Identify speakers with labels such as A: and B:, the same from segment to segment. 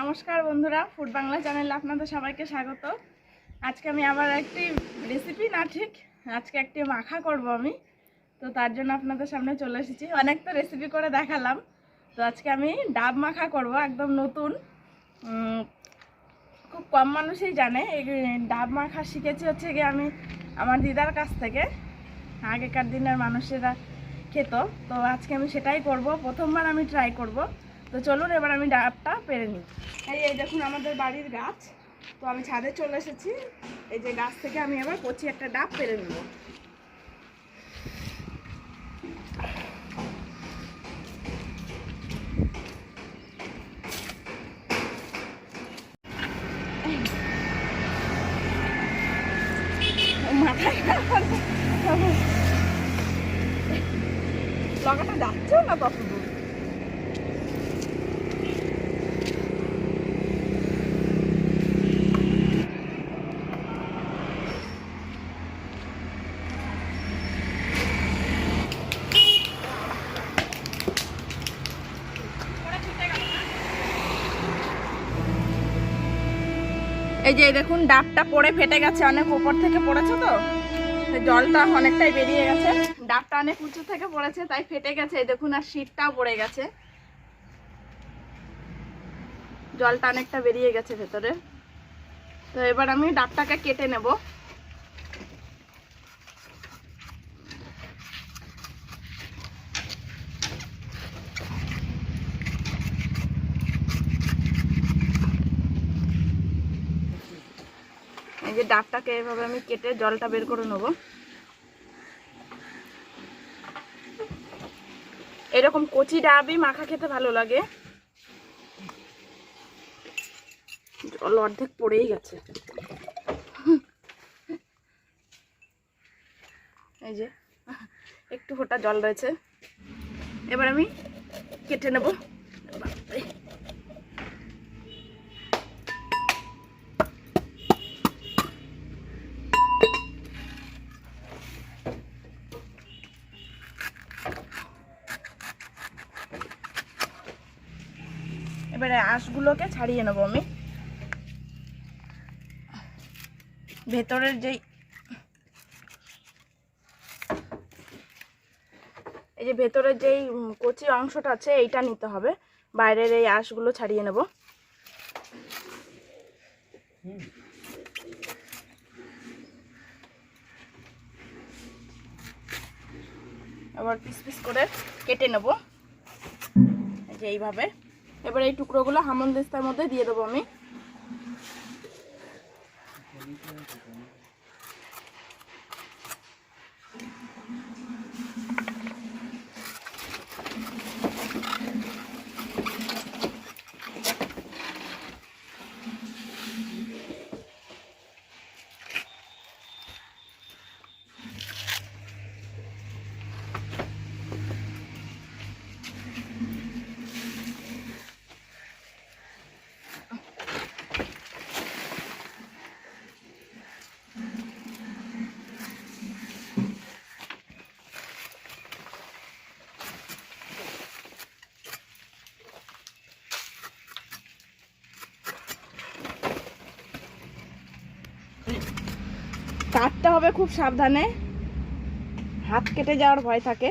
A: নমস্কার বন্ধুরা, ফুড বাংলা চ্যানেলে আপনাদের সবাইকে স্বাগত। আজকে আমি আবার একটি রেসিপি না ঠিক আজকে একটি মাখা করব আমি। তো তার জন্য আপনাদের সামনে চলে এসেছি। অনেক তো রেসিপি করে দেখালাম, তো আজকে আমি ডাব মাখা করব, একদম নতুন। খুব কম মানুষই জানে এই ডাব মাখা। শিখেছি হচ্ছে গিয়ে আমি আমার দিদার কাছ থেকে, আগেকার দিনের মানুষেরা খেত। তো আজকে আমি সেটাই করব, প্রথমবার আমি ট্রাই করব। তো চলুন এবার আমি ডাবটা পেরে নিই। এই দেখুন আমাদের বাড়ির গাছ, তো আমি ছাদে চলে এসেছি। এই যে গাছ থেকে আমি এবার কচি একটা ডাব পেরে নেব। মাথায় লগাটা যাচ্ছে না তত দূর। এই যে দেখুন ডাবটা পড়ে ফেটে গেছে, অনেক উপর থেকে পড়েছে, তো জলটা অনেকটাই বেরিয়ে গেছে। ডাবটা অনেক উঁচু থেকে পড়েছে তাই ফেটে গেছে। এই দেখুন আর শীতটাও পড়ে গেছে, জলটা অনেকটা বেরিয়ে গেছে ভেতরে। তো এবার আমি ডাবটাকে কেটে নেব। এই যে ডাবটাকে এভাবে আমি কেটে জলটা বের করে নেব। এরকম কচি ডাবই মাখা খেতে ভালো লাগে। জল অর্ধেক পড়েই গেছে। এই যে একটু ফোঁটা জল রয়েছে। এবার আমি কেটে নেব। এবারে আঁশগুলোকে ছাড়িয়ে নেব আমি। ভেতরের যেই এই যে ভেতরের যেই কচি অংশটা আছে এইটা নিতে হবে, বাইরের এই আঁশগুলো ছাড়িয়ে নেব। আবার পিস পিস করে কেটে নেব এই যে এইভাবে। এবার এই টুকরোগুলো হামনদিস্তার মধ্যে দিয়ে দেবো আমি। কাটতে হবে খুব সাবধানে, হাত কেটে যাওয়ার ভয় থাকে।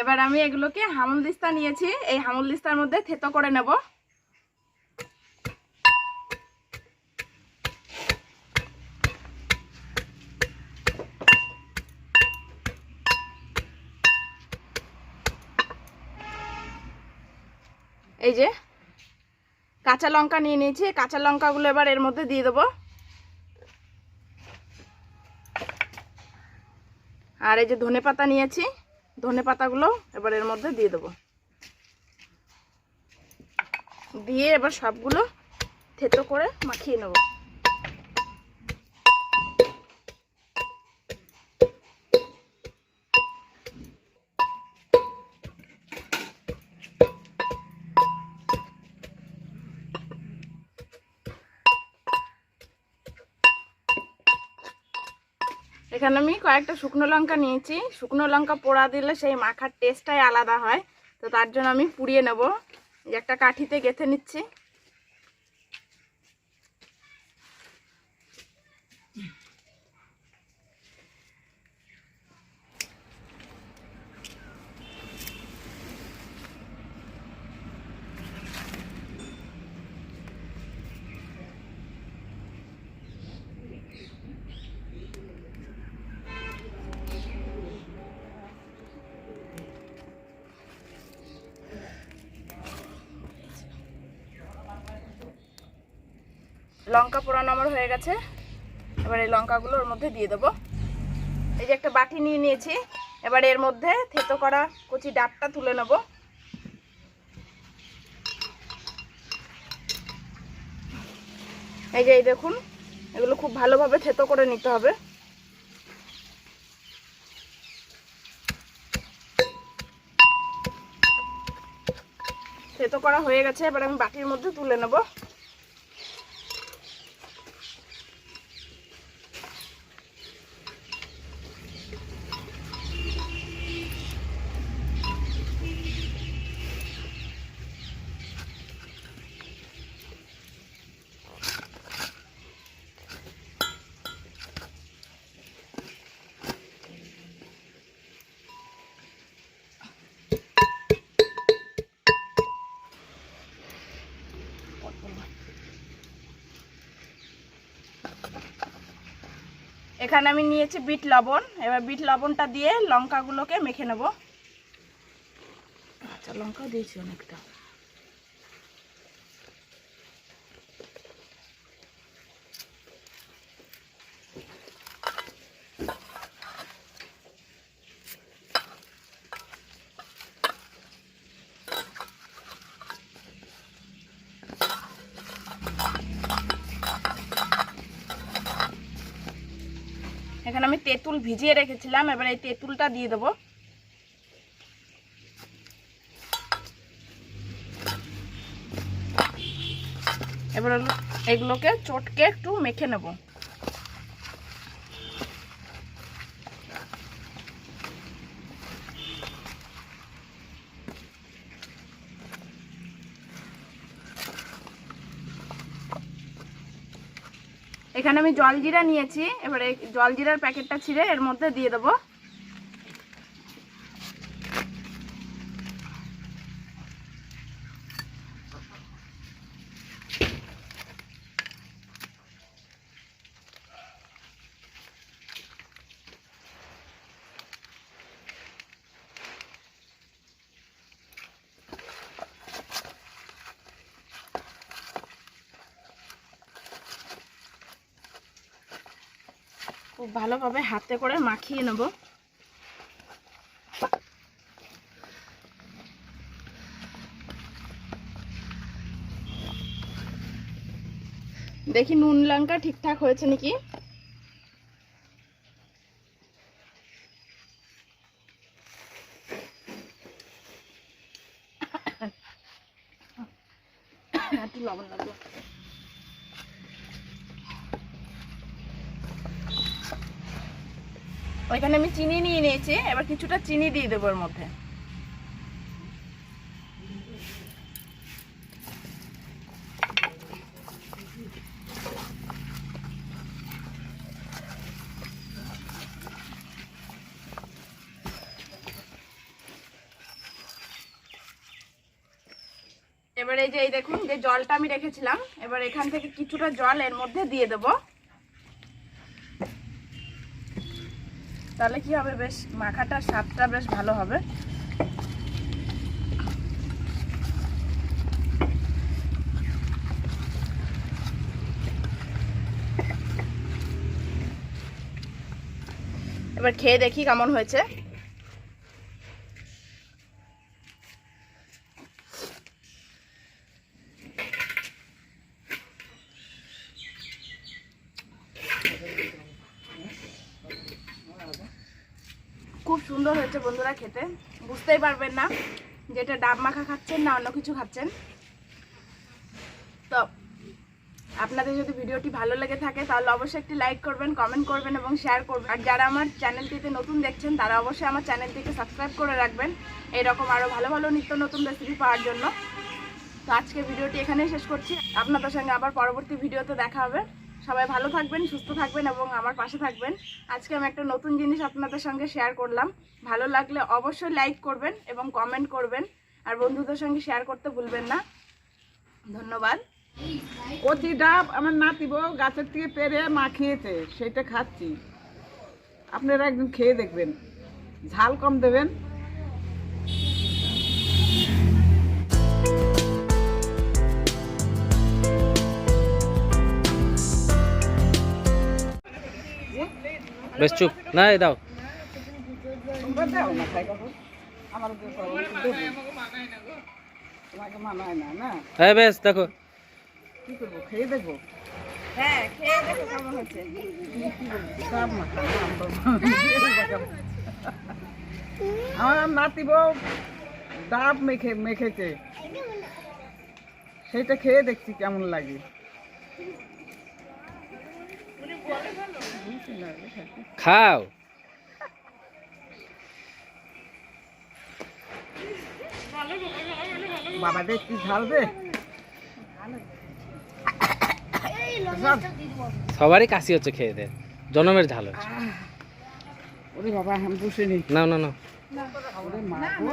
A: এবার আমি এগুলোকে হামলদিস্তা নিয়েছি, এই হামলদিস্তার মধ্যে থেতো করে নেব। এই যে কাঁচা লঙ্কা নিয়ে নিয়েছি, কাঁচা লঙ্কাগুলো এবার এর মধ্যে দিয়ে দেবো। আর এই যে ধনেপাতা নিয়েছি, ধনেপাতাগুলো এবার এর মধ্যে দিয়ে দেবো। দিয়ে এবার সবগুলো থেতো করে মাখিয়ে নেব। এখানে আমি কয়েকটা শুকনো লঙ্কা নিয়েছি। শুকনো লঙ্কা পোড়া দিলে সেই মাখার টেস্টটাই আলাদা হয়, তো তার জন্য আমি পুড়িয়ে নেব। একটা কাঠিতে গেঁথে নিচ্ছি। লঙ্কা পোড়ানো আমার হয়ে গেছে। এবার এই লঙ্কাগুলো ওর মধ্যে দিয়ে দেবো। এই যে একটা বাটি নিয়ে নিয়েছি, এবার এর মধ্যে থেতো করা কচি ডাবটা তুলে নেব। এই যে এই দেখুন, এগুলো খুব ভালোভাবে থেতো করে নিতে হবে। থেতো করা হয়ে গেছে, এবার আমি বাটির মধ্যে তুলে নেব। এখানে আমি নিয়েছি বিট লবণ। এবার বিট লবণটা দিয়ে লঙ্কাগুলোকে মেখে নেব। আচ্ছা, লঙ্কা দিয়েছি অনেকটা। এখানে আমি তেঁতুল ভিজিয়ে রেখেছিলাম, এবার এই তেঁতুলটা দিয়ে দেবো। এবার এগুলোকে চটকে একটু মেখে নেব। এখানে আমি জলজিরা নিয়েছি, এবার এই জলজিরার প্যাকেটটা ছিঁড়ে এর মধ্যে দিয়ে দেবো। খুব ভালোভাবে হাতে করে মাখিয়ে নেব। দেখি নুন লঙ্কা ঠিকঠাক হয়েছে নাকি। একটু লবণ লাগবে। ওইখানে আমি চিনি নিয়ে নিয়েছি, এবার কিছুটা চিনি দিয়ে দেবো এর মধ্যে। এবার এই যে এই দেখুন, যে জলটা আমি রেখেছিলাম, এবার এখান থেকে কিছুটা জল এর মধ্যে দিয়ে দেব। তাহলে কি হবে, বেশ মাখাটার স্বাদটা বেশ ভালো হবে। এবার খেয়ে দেখি কেমন হয়েছে। খুব সুন্দর হয়েছে বন্ধুরা খেতে, বুঝতেই পারবেন না যে এটা ডাব মাখা খাচ্ছেন না অন্য কিছু খাচ্ছেন। তো আপনাদের যদি ভিডিওটি ভালো লেগে থাকে তাহলে অবশ্যই একটি লাইক করবেন, কমেন্ট করবেন এবং শেয়ার করবেন। আর যারা আমার চ্যানেলটিতে নতুন দেখছেন তারা অবশ্যই আমার চ্যানেলটিকে সাবস্ক্রাইব করে রাখবেন এরকম আরও ভালো ভালো নিত্য নতুন রেসিপি পাওয়ার জন্য। তো আজকে ভিডিওটি এখানেই শেষ করছি, আপনাদের সঙ্গে আবার পরবর্তী ভিডিওতে দেখা হবে। সবাই ভালো থাকবেন, সুস্থ থাকবেন এবং আমার পাশে থাকবেন। আজকে আমি একটা নতুন জিনিস আপনাদের সঙ্গে শেয়ার করলাম, ভালো লাগলে অবশ্যই লাইক করবেন এবং কমেন্ট করবেন আর বন্ধুদের সঙ্গে শেয়ার করতে ভুলবেন না। ধন্যবাদ।
B: কচি ডাব আমার নাতি বউ গাছের থেকে পেরে মাখিয়েছে, সেটা খাচ্ছি। আপনারা একদিন খেয়ে দেখবেন, ঝাল কম দেবেন।
C: বেশ চুপ না, দাও
B: আমার তোমাকে মানায় না না।
C: হ্যাঁ বেশ, দেখো
B: কি করবো, খেয়ে দেখবো।
A: হ্যাঁ খেয়ে দেখো কেমন হচ্ছে।
B: আমার নাতি বউ ডাব মেখেছে, সেটা খেয়ে দেখছি কেমন লাগে।
C: খাও।
B: বাবা দেখছি ঝাল দে।
C: সবারই কাশি হচ্ছে, খেয়ে দে, জনমের ঝাল হচ্ছে।
B: ওরে বাবা আমি বসিনি।
C: না না না,
B: ওরে মা গো।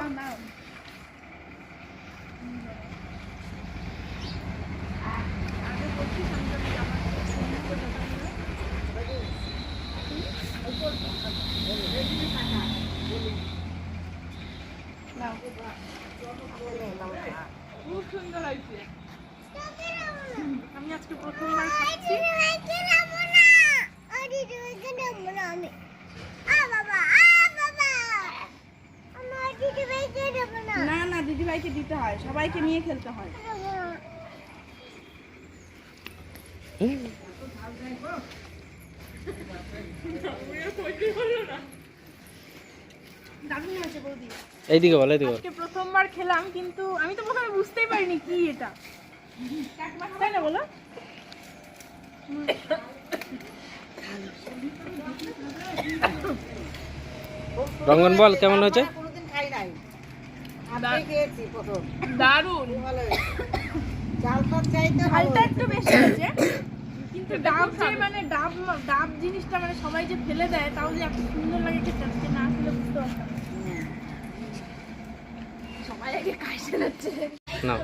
A: খুব সুন্দর হয়েছে। আমি আজকে প্রথমবার খাচ্ছি। না না, দিদি ভাইকে দিতে হয়, সবাইকে নিয়ে খেলতে হয়।
C: এইদিকে বল, এইদিকে বল।
A: আজকে প্রথমবার খেলাম, কিন্তু আমি তো প্রথমে বুঝতেই পারিনি কি এটা, তাই না বলো?
C: রঙ্গন বল কেমন হয়েছে?
A: দারুণ। ঝালটা একটু বেশি হয়েছে, কিন্তু ডাব যে মানে ডাব জিনিসটা মানে সবাই যে ফেলে দেয়, তাও যে এত সুন্দর লাগে খেতে, আজকে না খেলে বুঝতে পারতাম না। সবাই আগে খাইছে যাচ্ছে
C: না।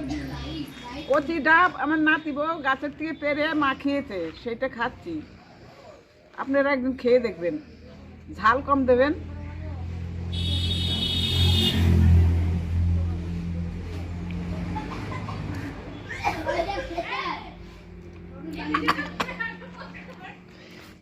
B: কচি ডাব আমার নাতি বউ গাছের থেকে পেরে মাখিয়েছে, সেটা খাচ্ছি। আপনারা একদিন খেয়ে দেখবেন, ঝাল কম দেবেন।